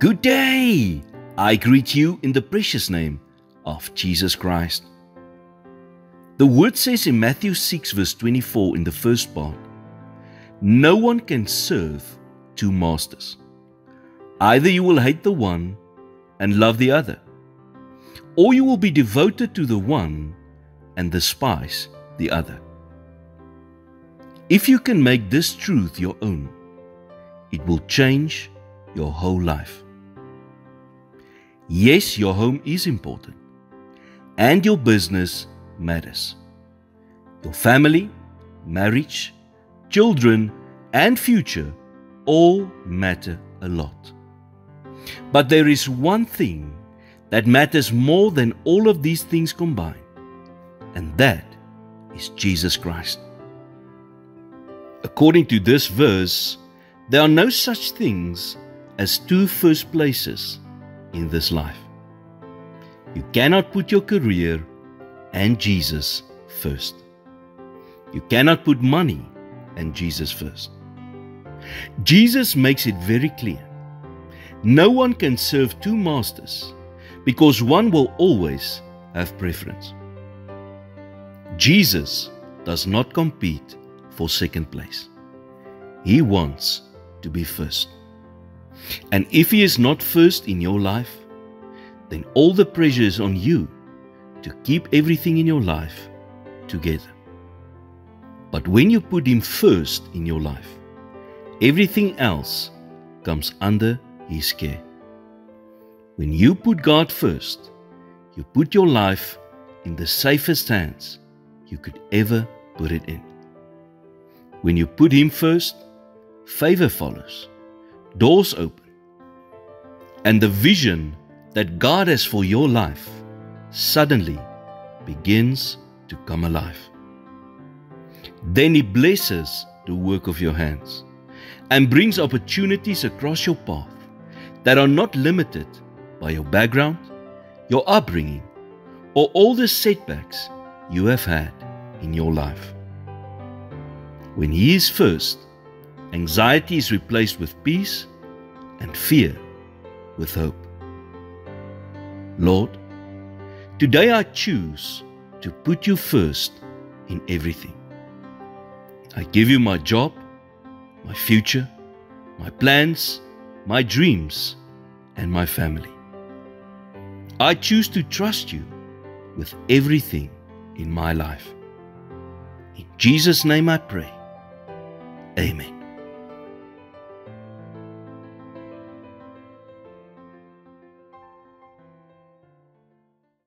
Good day! I greet you in the precious name of Jesus Christ. The word says in Matthew 6 verse 24 in the first part, no one can serve two masters. Either you will hate the one and love the other, or you will be devoted to the one and despise the other. If you can make this truth your own, it will change your whole life. Yes, your home is important, and your business matters. Your family, marriage, children, and future all matter a lot. But there is one thing that matters more than all of these things combined, and that is Jesus Christ. According to this verse, there are no such things as two first places in this life. You cannot put your career and Jesus first. You cannot put money and Jesus first. Jesus makes it very clear. No one can serve two masters because one will always have preference. Jesus does not compete for second place. He wants to be first. And if He is not first in your life, then all the pressure is on you to keep everything in your life together. But when you put Him first in your life, everything else comes under His care. When you put God first, you put your life in the safest hands you could ever put it in. When you put Him first, favor follows, doors open, and the vision that God has for your life suddenly begins to come alive. Then He blesses the work of your hands and brings opportunities across your path that are not limited by your background, your upbringing, or all the setbacks you have had in your life. When He is first, anxiety is replaced with peace and fear with hope. Lord, today I choose to put You first in everything. I give You my job, my future, my plans, my dreams, and my family. I choose to trust You with everything in my life. In Jesus' name I pray. Amen.